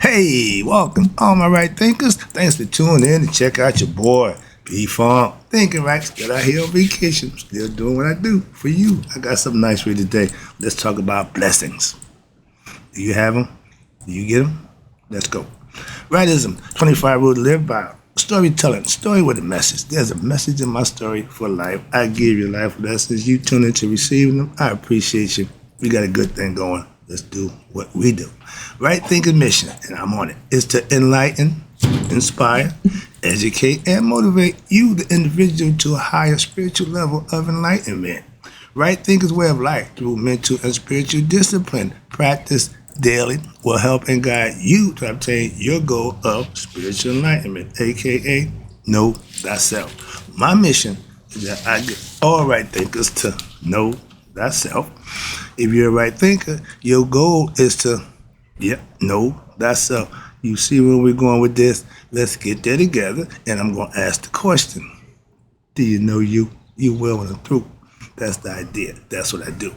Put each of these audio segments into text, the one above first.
Hey, welcome, all my right thinkers. Thanks for tuning in and check out your boy, P-Funk. Thinking right, still out here on vacation, still doing what I do for you. I got something nice for you today. Let's talk about blessings. Do you have them? Do you get them? Let's go. Rightism, 25 rules to live by. Storytelling, story with a message. There's a message in my story for life. I give you life lessons. You tune into receiving them. I appreciate you. We got a good thing going. Let's do what we do. Right thinking mission, and I'm on it, is to enlighten, inspire, educate, and motivate you, the individual, to a higher spiritual level of enlightenment. Right thinking's way of life through mental and spiritual discipline, practice daily, will help and guide you to obtain your goal of spiritual enlightenment, aka know thyself. My mission is that I get all right thinkers to know thyself. If you're a right thinker, your goal is to, know thyself. You see where we're going with this? Let's get there together, and I'm going to ask the question. Do you know you? You well and through. That's the idea. That's what I do.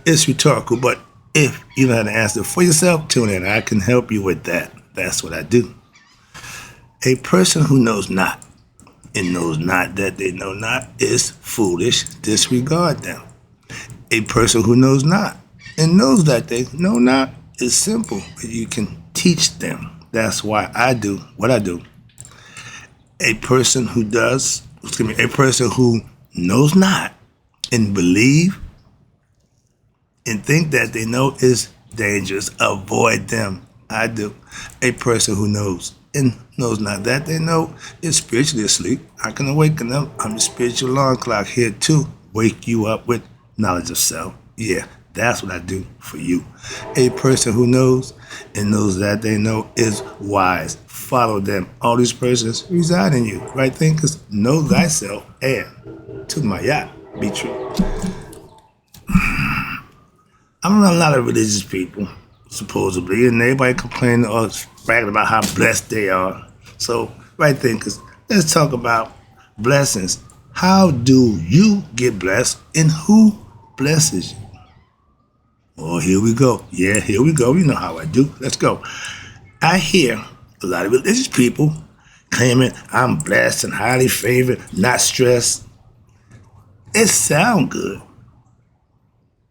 It's rhetorical, but if you know how to answer for yourself, tune in. I can help you with that. That's what I do. A person who knows not and knows not that they know not is foolish. Disregard them. A person who knows not and knows that they know not is simple, but you can teach them. That's why I do what I do. A person who knows not and believe and think that they know is dangerous. Avoid them. I do. A person who knows and knows not that they know is spiritually asleep. I can awaken them. I'm the spiritual alarm clock here to wake you up with knowledge of self. Yeah, that's what I do for you. A person who knows and knows that they know is wise. Follow them. All these persons reside in you. Right thinkers, know thyself and to my yacht, be true. I'm around a lot of religious people, supposedly, and everybody complaining or bragging about how blessed they are. So, right thinkers, let's talk about blessings. How do you get blessed and who blesses you? Oh, here we go. Yeah, here we go. You know how I do. Let's go. I hear a lot of religious people claiming I'm blessed and highly favored, not stressed. It sounds good.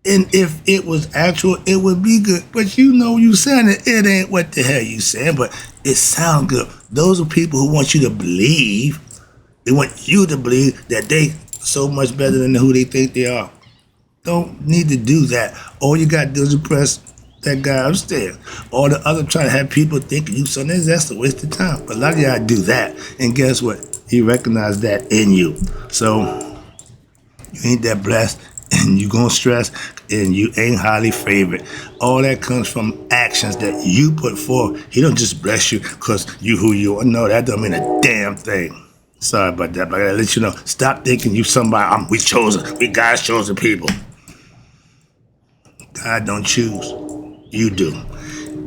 And if it was actual, it would be good. But you know you saying it ain't what the hell you saying, but it sounds good. Those are people who want you to believe. They want you to believe that they so much better than who they think they are. Don't need to do that. All you got to do is impress that guy upstairs. Or the other trying to have people thinking you something. That's a waste of time. But a lot of y'all do that. And guess what? He recognized that in you. So you ain't that blessed. And you gonna stress, and you ain't highly favored. All that comes from actions that you put forth. He don't just bless you because you who you are. No, that don't mean a damn thing. Sorry about that, but I gotta let you know. Stop thinking you somebody. We God's chosen people. God don't choose. You do.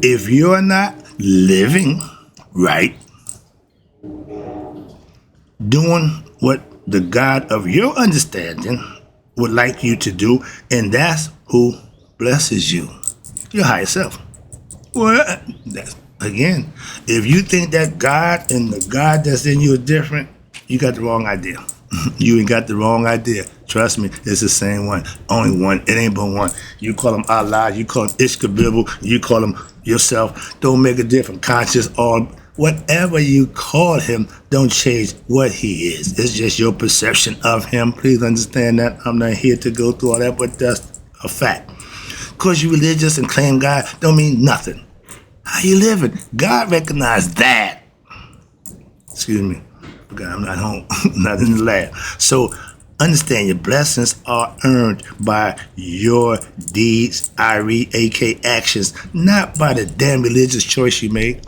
If you're not living right, doing what the God of your understanding would like you to do, and that's who blesses you. Your higher self. Well, that's, again, if you think that God and the God that's in you is different, you got the wrong idea. You ain't got the wrong idea. Trust me, it's the same one. Only one. It ain't but one. You call him Allah, you call him Ishkabibble, you call him yourself. Don't make a difference. Conscious or whatever you call him, don't change what he is. It's just your perception of him. Please understand that. I'm not here to go through all that, but that's a fact. Because you're religious and claim God don't mean nothing. How you living? God recognized that. Excuse me. God, I'm not home. I'm not in the lab. So understand your blessings are earned by your deeds, aka actions, not by the damn religious choice you made.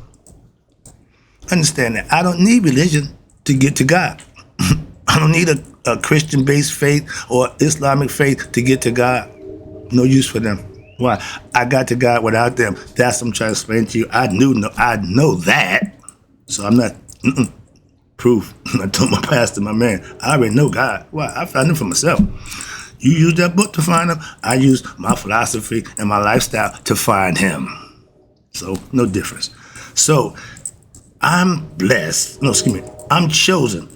Understand that. I don't need religion to get to God. I don't need a Christian-based faith or Islamic faith to get to God. No use for them. Why? I got to God without them. That's what I'm trying to explain to you. I know that. So I'm not proof. I told my pastor, my man, I already know God. Why? I found him for myself. You use that book to find him. I use my philosophy and my lifestyle to find him. So no difference. So I'm blessed. No, excuse me. I'm chosen.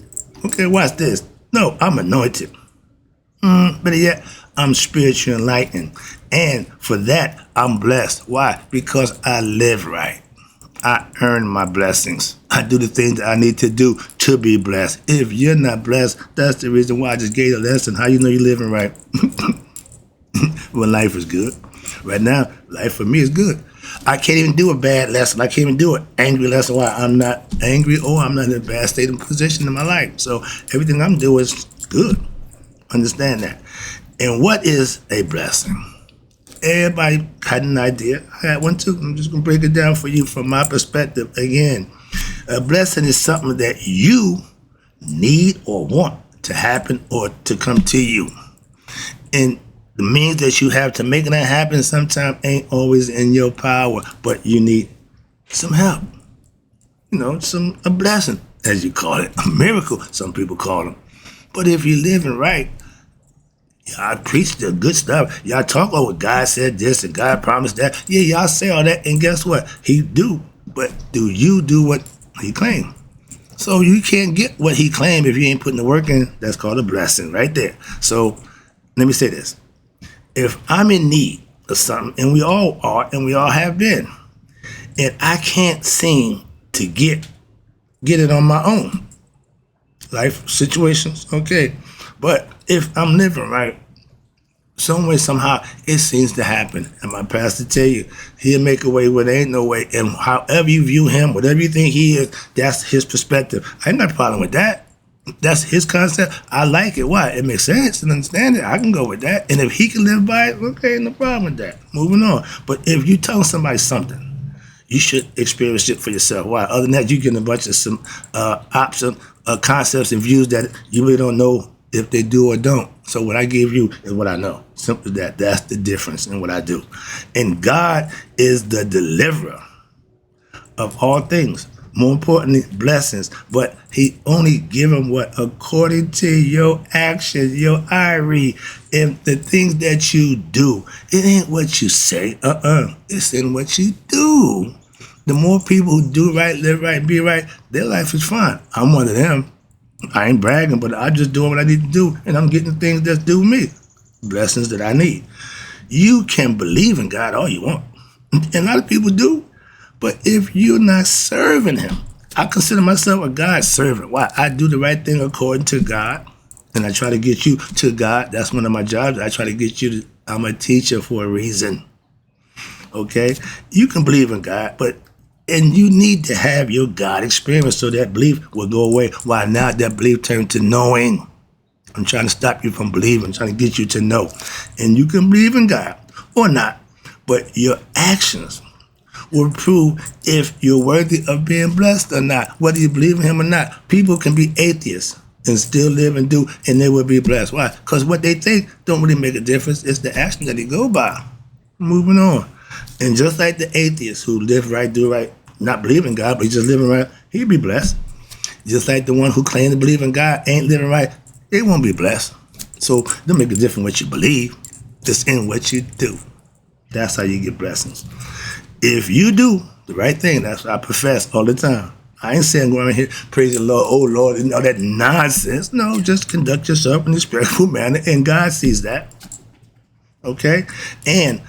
Okay, watch this. No, I'm anointed. But yet, I'm spiritually enlightened. And for that, I'm blessed. Why? Because I live right. I earn my blessings. I do the things that I need to do to be blessed. If you're not blessed, that's the reason why I just gave you a lesson. How you know you're living right? When life is good. Right now, life for me is good. I can't even do a bad lesson. I can't even do an angry lesson. Why? I'm not angry or I'm not in a bad state of position in my life. So everything I'm doing is good. Understand that. And what is a blessing? Everybody had an idea. I had one too. I'm just going to break it down for you from my perspective. Again, a blessing is something that you need or want to happen or to come to you. And the means that you have to make that happen sometimes ain't always in your power, but you need some help. A blessing, as you call it, a miracle, some people call them. But if you're living right, y'all preach the good stuff. Y'all talk about what God said this and God promised that. Yeah, y'all say all that, and guess what? He do. But do you do what he claimed? So you can't get what he claimed if you ain't putting the work in. That's called a blessing right there. So let me say this. If I'm in need of something, and we all are, and we all have been, and I can't seem to get it on my own, life situations, okay. But if I'm living right, some way, somehow, it seems to happen. And my pastor tell you, he'll make a way where there ain't no way. And however you view him, whatever you think he is, that's his perspective. I ain't got a problem with that. That's his concept. I like it. Why? It makes sense and understand it. I can go with that. And if he can live by it, okay, no problem with that. Moving on. But if you tell somebody something, you should experience it for yourself. Why? Other than that, you get a bunch of some options, concepts and views that you really don't know if they do or don't. So what I give you is what I know. Simply that. That's the difference in what I do. And God is the deliverer of all things. More importantly, blessings. But he only give them what? According to your actions, your IRE, and the things that you do. It ain't what you say. It's in what you do. The more people who do right, live right, be right, their life is fine. I'm one of them. I ain't bragging, but I'm just doing what I need to do, and I'm getting the things that do me. Blessings that I need. You can believe in God all you want. And a lot of people do. But if you're not serving him, I consider myself a God servant. Why? I do the right thing according to God, and I try to get you to God. That's one of my jobs. I try to get you to, I'm a teacher for a reason. Okay? You can believe in God, and you need to have your God experience so that belief will go away. Why now that belief turned to knowing? I'm trying to stop you from believing. I'm trying to get you to know. And you can believe in God or not, but your actions will prove if you're worthy of being blessed or not, whether you believe in him or not. People can be atheists and still live and do, and they will be blessed. Why? Because what they think don't really make a difference. It's the action that they go by. Moving on. And just like the atheists who live right, do right, not believe in God, but he's just living right, he'll be blessed. Just like the one who claims to believe in God ain't living right, they won't be blessed. So it don't make a difference what you believe. It's in what you do. That's how you get blessings. If you do the right thing, that's what I profess all the time. I ain't saying go around here, praise the Lord, oh Lord, and all that nonsense. No, just conduct yourself in a respectful manner, and God sees that. Okay? And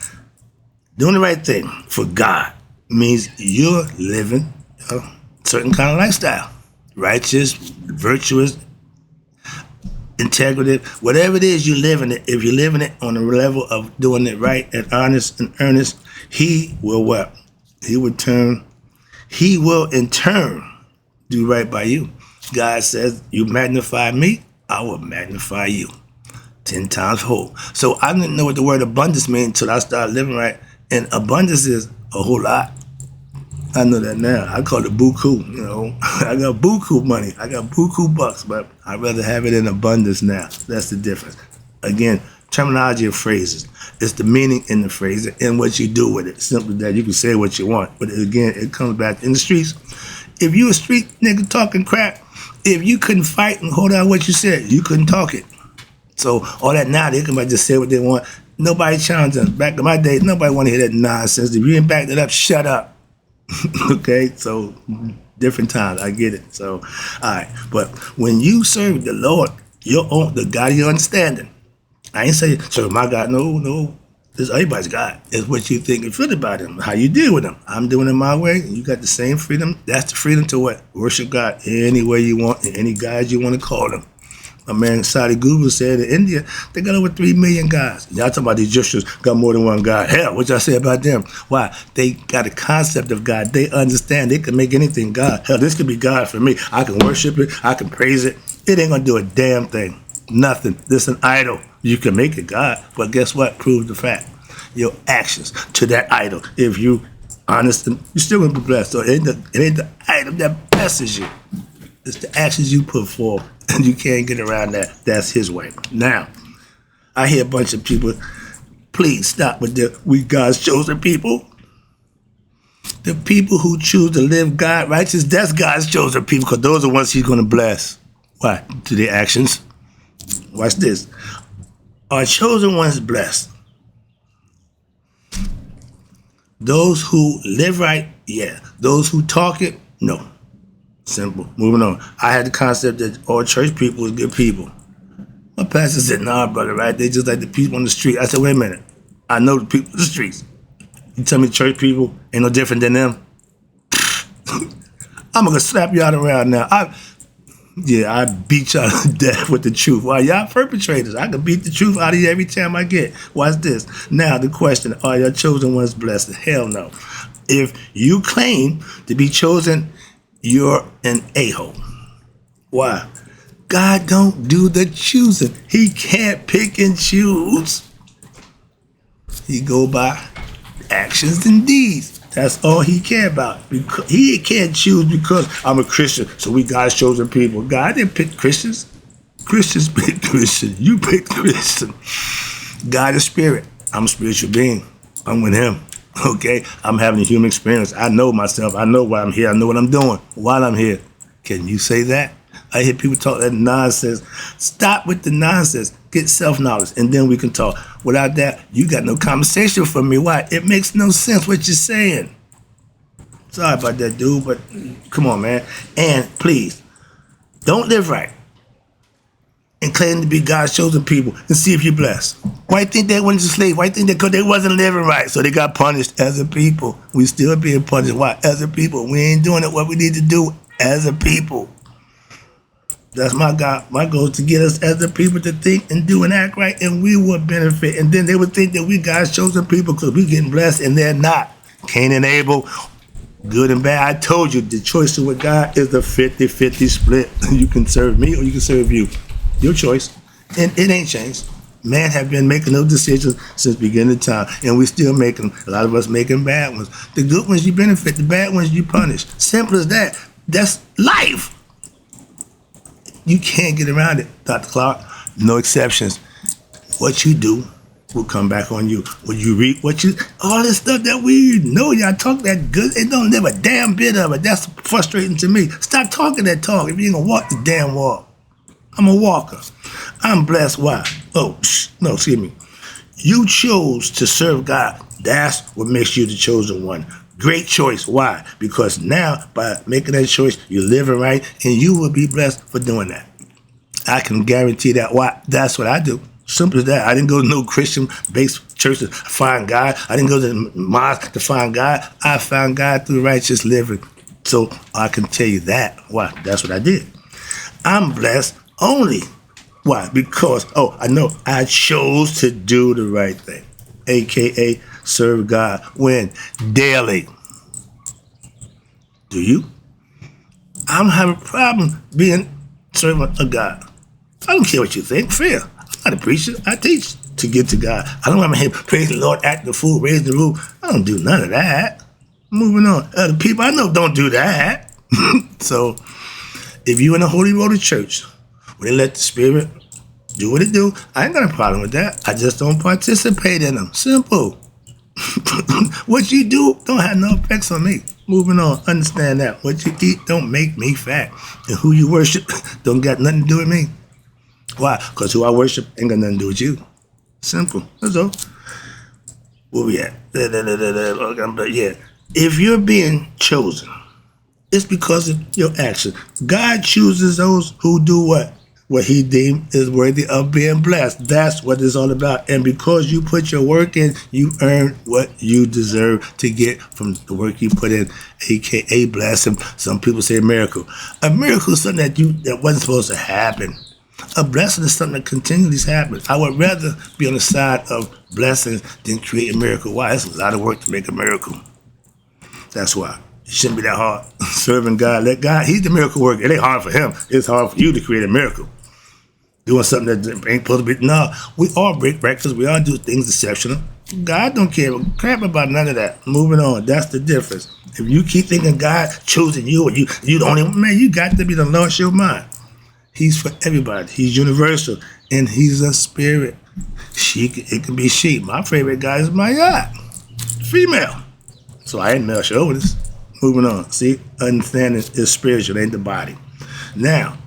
doing the right thing for God means you're living a certain kind of lifestyle. Righteous, virtuous, integrative, whatever it is you live in it, if you're living it on the level of doing it right and honest and earnest, he will what? He will in turn do right by you. God says, you magnify me, I will magnify you 10 times whole. So I didn't know what the word abundance meant until I started living right. And abundance is a whole lot. I know that now. I call it buku, I got buku money. I got buku bucks, but I'd rather have it in abundance now. That's the difference. Again, terminology of phrases. It's the meaning in the phrase and what you do with it. Simply that you can say what you want. But again, it comes back in the streets. If you a street nigga talking crap, if you couldn't fight and hold out what you said, you couldn't talk it. So all that now, they can just say what they want. Nobody challenged them. Back in my day, nobody want to hear that nonsense. If you ain't backed it up, shut up. Okay, so different times, I get it. So, all right, but when you serve the Lord, your own, the God of your understanding, I ain't saying serve my God. No, no, this is everybody's God. It's what you think and feel about him, how you deal with him. I'm doing it my way, and you got the same freedom. That's the freedom to what? Worship God any way you want, and any God you want to call him. My man Saudi Guru said in India, they got over 3 million gods. Y'all talking about these Egyptians got more than one God. Hell, what y'all say about them? Why? They got a concept of God. They understand they can make anything God. Hell, this could be God for me. I can worship it. I can praise it. It ain't going to do a damn thing. Nothing. This is an idol. You can make it God, but guess what? Prove the fact. Your actions to that idol. If you honest, you still going to be blessed. So it ain't the idol that blesses you. It's the actions you put forth, and you can't get around that. That's his way. Now, I hear a bunch of people, please stop with the we God's chosen people. The people who choose to live God righteous, that's God's chosen people, because those are the ones he's going to bless. Why? To their actions. Watch this. Our chosen ones blessed. Those who live right, yeah. Those who talk it, no. Simple. Moving on. I had the concept that all church people was good people. My pastor said, nah, brother, right? They just like the people on the street. I said, wait a minute. I know the people on the streets. You tell me church people ain't no different than them? I'm going to slap y'all around now. I beat y'all to death with the truth. Why, y'all perpetrators. I can beat the truth out of you every time I get. Watch this. Now, the question, are your chosen ones blessed? Hell no. If you claim to be chosen, you're an a-hole. Why? God don't do the choosing. He can't pick and choose. He go by actions and deeds. That's all he care about. Because he can't choose because I'm a Christian, so we God's chosen people. God didn't pick Christians. Christians pick Christians. You pick Christian. God is spirit. I'm a spiritual being. I'm with him. Okay, I'm having a human experience. I know myself. I know why I'm here. I know what I'm doing while I'm here. Can you say that? I hear people talk that nonsense. Stop with the nonsense. Get self-knowledge, and then we can talk. Without that, you got no conversation from me. Why? It makes no sense what you're saying. Sorry about that, dude, but come on, man. And please, don't live right and claim to be God's chosen people and see if you're blessed. Why think they went to slave? Why think that because they wasn't living right, so they got punished as a people? We still being punished. Why? As a people. We ain't doing it what we need to do as a people. That's my God. My goal is to get us as a people to think and do and act right, and we will benefit. And then they would think that we God's chosen people because we getting blessed, and they're not. Cain and Abel, good and bad. I told you the choice with God is a 50-50 split. You can serve me or you can serve you. Your choice. And it ain't changed. Man have been making those decisions since beginning of time, and we still making, a lot of us making bad ones. The good ones you benefit, the bad ones you punish. Simple as that. That's life. You can't get around it, Dr. Clark. No exceptions. What you do will come back on you. When you reap what you, all this stuff that we know, y'all talk that good, it don't live a damn bit of it. That's frustrating to me. Stop talking that talk if you ain't gonna walk the damn walk. I'm a walker. I'm blessed. Why? No, excuse me. You chose to serve God. That's what makes you the chosen one. Great choice. Why? Because now, by making that choice, you're living right, and you will be blessed for doing that. I can guarantee that. Why? That's what I do. Simple as that. I didn't go to no Christian-based church to find God. I didn't go to the mosque to find God. I found God through righteous living. So I can tell you that. Why? That's what I did. I'm blessed only. Why? Because, I know I chose to do the right thing, a.k.a. serve God. When? Daily. Do you? I don't have a problem being servant of God. I don't care what you think. Fair. I'm not a preacher. I teach to get to God. I don't want to hear praise the Lord, act the fool, raise the roof. I don't do none of that. Moving on. Other people I know don't do that. So, if you in a Holy Roller church, when they let the Spirit do what it do, I ain't got a problem with that. I just don't participate in them. Simple. What you do don't have no effects on me. Moving on. Understand that. What you eat don't make me fat. And who you worship don't got nothing to do with me. Why? Because who I worship ain't got nothing to do with you. Simple. That's all. Where we at? Yeah. If you're being chosen, it's because of your action. God chooses those who do what? What he deemed is worthy of being blessed. That's what it's all about. And because you put your work in, you earn what you deserve to get from the work you put in, aka blessing. Some people say miracle. A miracle is something that wasn't supposed to happen. A blessing is something that continually happens. I would rather be on the side of blessings than create a miracle. Why? It's a lot of work to make a miracle. That's why. It shouldn't be that hard. Serving God. Let God, he's the miracle worker. It ain't hard for him. It's hard for you to create a miracle. Doing something that ain't supposed to be. No, we all break records. We all do things exceptional. God don't care crap about none of that. Moving on. That's the difference. If you keep thinking God choosing you or you the only one, man, you got to be the Lord your mind. He's for everybody. He's universal. And he's a spirit. It can be she. My favorite guy is my God. Female. So I ain't male chauvinist. Moving on. See, understanding is spiritual, ain't the body. Now,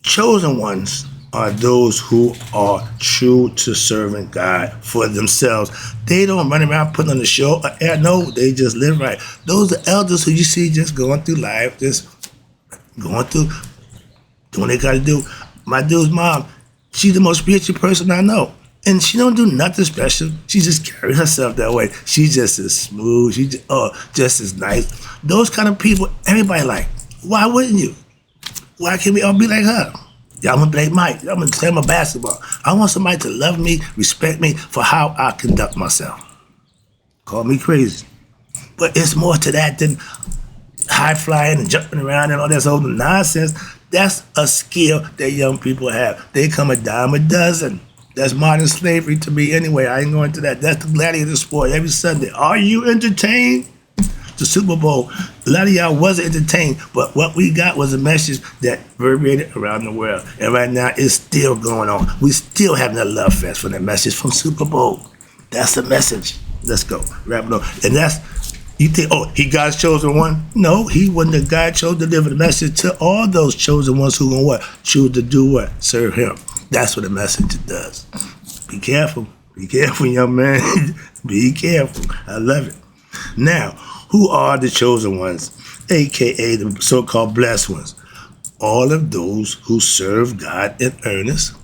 chosen ones are those who are true to serving God for themselves. They don't run around putting on the show. No, they just live right. Those are elders who you see just going through life, just going through, doing what they got to do. My dude's mom, she's the most spiritual person I know. And she don't do nothing special. She just carries herself that way. She's just as smooth. Just as nice. Those kind of people, everybody like. Why wouldn't you? Why can't we all be like her? Yeah, I'm gonna be like Mike. I'm gonna play my basketball. I want somebody to love me, respect me for how I conduct myself. Call me crazy. But it's more to that than high flying and jumping around and all that old nonsense. That's a skill that young people have. They come a dime a dozen. That's modern slavery to me anyway. I ain't going to that. That's the gladiator sport every Sunday. Are you entertained? The Super Bowl, a lot of y'all wasn't entertained, but what we got was a message that reverberated around the world. And right now, it's still going on. We still having a love fest for that message from Super Bowl. That's the message. Let's go. Wrap it up. And that's, you think, he God's chosen one? No, he wasn't the God chose to deliver the message to all those chosen ones who gonna what? Choose to do what? Serve him. That's what the message does. Be careful. Be careful, young man. Be careful. I love it. Now, who are the chosen ones, a.k.a. the so-called blessed ones? All of those who serve God in earnest,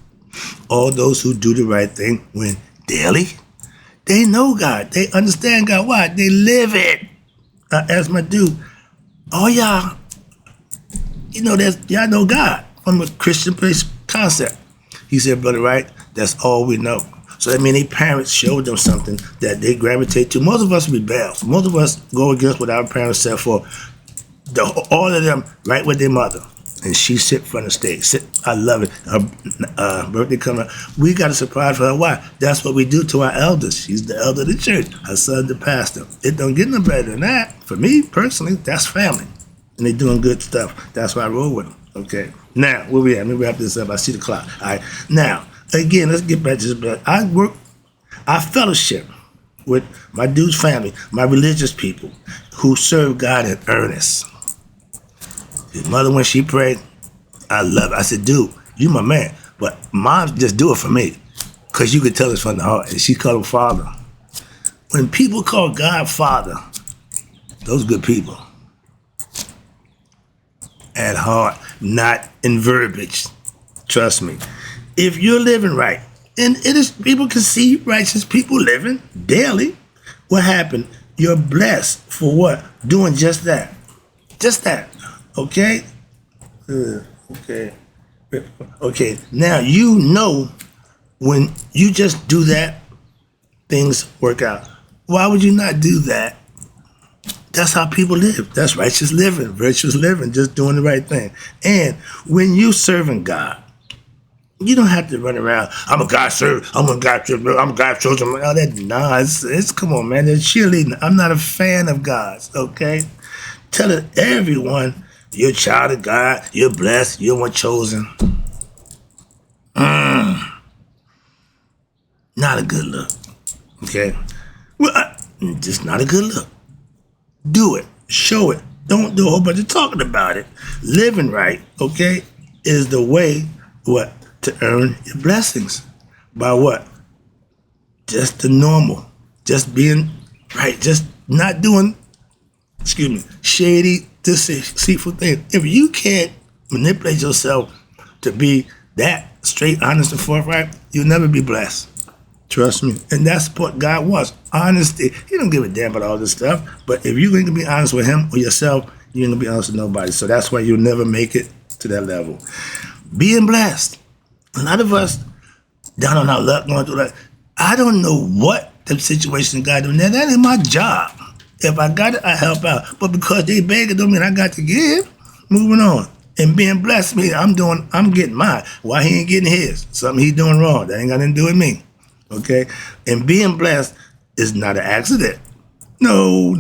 all those who do the right thing when daily, they know God. They understand God. Why? They live it. As my dude, all y'all, y'all know God from a Christian place concept. He said, Brother Wright, that's all we know. So that means their parents showed them something that they gravitate to. Most of us rebel. Most of us go against what our parents said for. All of them right with their mother. And she sit in front of the stage. I love it. Her birthday coming up. We got a surprise for her. Why? That's what we do to our elders. She's the elder of the church. Her son, the pastor. It don't get no better than that. For me, personally, that's family. And they doing good stuff. That's why I roll with them. Okay. Now, where we at? Let me wrap this up. I see the clock. All right. Now, again, let's get back to this. I fellowship with my dude's family, my religious people who serve God in earnest. His mother, when she prayed, I love it. I said, dude, you my man. But mom just do it for me. Because you could tell it's from the heart. And she called him father. When people call God father, those good people. At heart, not in verbiage. Trust me. If you're living right, and it is people can see righteous people living daily, what happened? You're blessed for what? Doing just that. Just that. Okay? Okay. Okay. Now you know when you just do that, things work out. Why would you not do that? That's how people live. That's righteous living, virtuous living, just doing the right thing. And when you serving God, you don't have to run around. I'm a God servant. I'm a God chosen. I'm a God chosen. All that. Nah, it's come on, man. It's cheerleading. I'm not a fan of God's. Okay, telling everyone you're a child of God. You're blessed. You're one chosen. Not a good look. Okay, well, just not a good look. Do it. Show it. Don't do a whole bunch of talking about it. Living right, okay, is the way, what? To earn your blessings. By what? Just the normal. Just being right. Just not doing shady, deceitful things. If you can't manipulate yourself to be that straight, honest, and forthright, you'll never be blessed. Trust me. And that's what God wants. Honesty. He don't give a damn about all this stuff. But if you're going to be honest with him or yourself, you ain't going to be honest with nobody. So that's why you'll never make it to that level. Being blessed. A lot of us down on our luck going through that. I don't know what the situation God doing there. That is my job. If I got it, I help out. But because they beg it don't mean I got to give. Moving on. And being blessed means I'm getting mine. Why he ain't getting his? Something he doing wrong. That ain't got nothing to do with me. Okay? And being blessed is not an accident. No,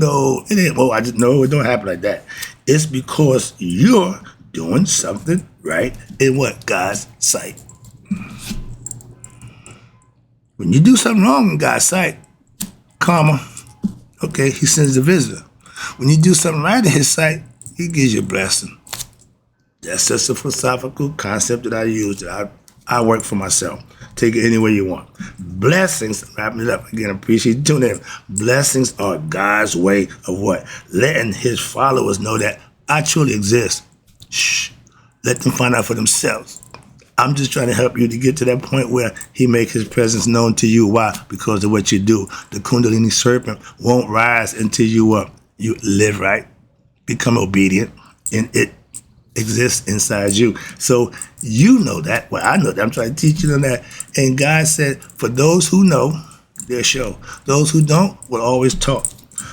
it ain't. Well, it don't happen like that. It's because you're doing something right in what? God's sight. When you do something wrong in God's sight, karma, okay, he sends a visitor. When you do something right in his sight, he gives you a blessing. That's just a philosophical concept that I use, that I work for myself. Take it any way you want. Blessings, wrapping it up again, appreciate you tuning in. Blessings are God's way of what? Letting his followers know that I truly exist. Shh. Let them find out for themselves. I'm just trying to help you to get to that point where he makes his presence known to you. Why? Because of what you do. The Kundalini serpent won't rise until you live right, become obedient, and it exists inside you. So you know that. Well, I know that. I'm trying to teach you that. And God said, for those who know, they'll show. Those who don't will always talk.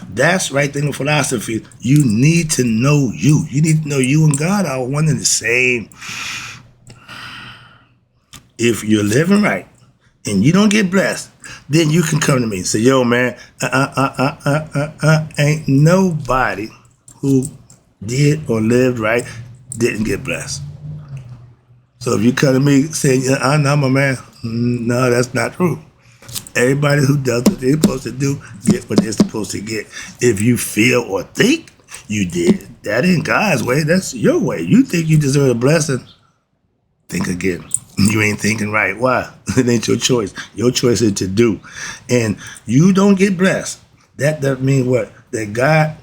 That's right thing in philosophy. You need to know you. You need to know you and God are one and the same. If you're living right and you don't get blessed, then you can come to me and say, yo, man, ain't nobody who did or lived right didn't get blessed. So if you come to me saying, I'm a man, no, that's not true. Everybody who does what they're supposed to do, get what they're supposed to get. If you feel or think you did, that ain't God's way, that's your way. You think you deserve a blessing, think again. You ain't thinking right. Why? It ain't your choice. Your choice is to do. And you don't get blessed. That doesn't mean what? That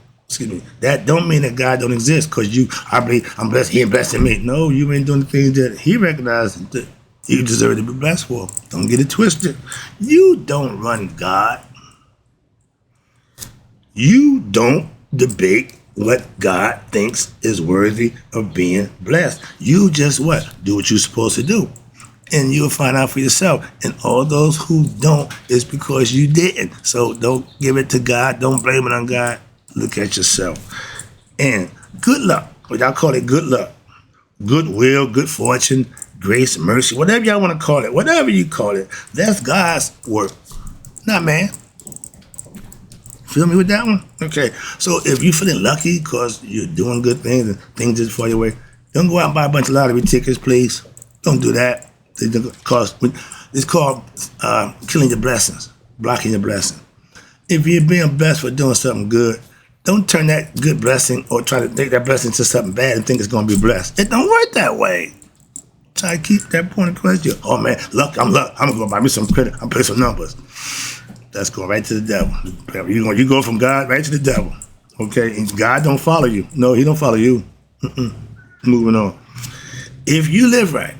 don't mean that God don't exist because I believe I'm blessed, he ain't blessing me. No, you ain't doing the things that he recognizes that you deserve to be blessed for. Don't get it twisted. You don't run God. You don't debate what God thinks is worthy of being blessed. You just what? Do what you're supposed to do. And you'll find out for yourself. And all those who don't is because you didn't. So don't give it to God. Don't blame it on God. Look at yourself. And good luck. What y'all call it, good luck. Goodwill, good fortune, grace, mercy, whatever y'all want to call it. Whatever you call it. That's God's work. Not man. Feel me with that one? Okay. So if you're feeling lucky because you're doing good things and things just fall your way, don't go out and buy a bunch of lottery tickets, please. Don't do that. It's called killing your blessings, blocking your blessing. If you're being blessed for doing something good, don't turn that good blessing or try to take that blessing to something bad and think it's going to be blessed. It don't work that way. Try to keep that point of question. Oh man, luck. I'm going to buy me some credit. I'm play some numbers. That's going right to the devil. You go from God right to the devil. Okay, and God don't follow you. No, he don't follow you. Moving on. If you live right,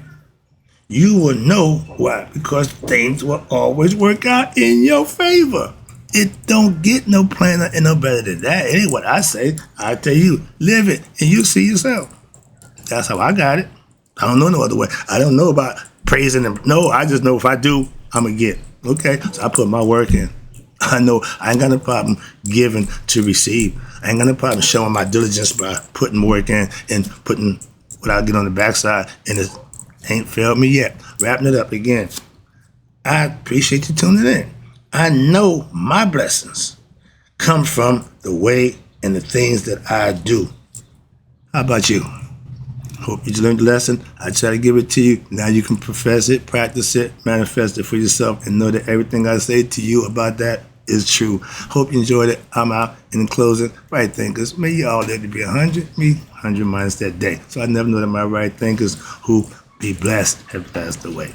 you will know why. Because things will always work out in your favor. It don't get no plainer and no better than that. It ain't what I say. I tell you, live it and you see yourself. That's how I got it. I don't know no other way. I don't know about praising them. No, I just know if I do, I'm going to get. Okay? So I put my work in. I know I ain't got no problem giving to receive. I ain't got no problem showing my diligence by putting work in and putting what I get on the backside. And it ain't failed me yet. Wrapping it up again. I appreciate you tuning in. I know my blessings come from the way and the things that I do. How about you? Hope you learned the lesson. I try to give it to you. Now you can profess it, practice it, manifest it for yourself, and know that everything I say to you about that is true. Hope you enjoyed it. I'm out. In closing, right thinkers, may you all live to be 100, me 100 minus that day. So I never know that my right thinkers who be blessed have passed away.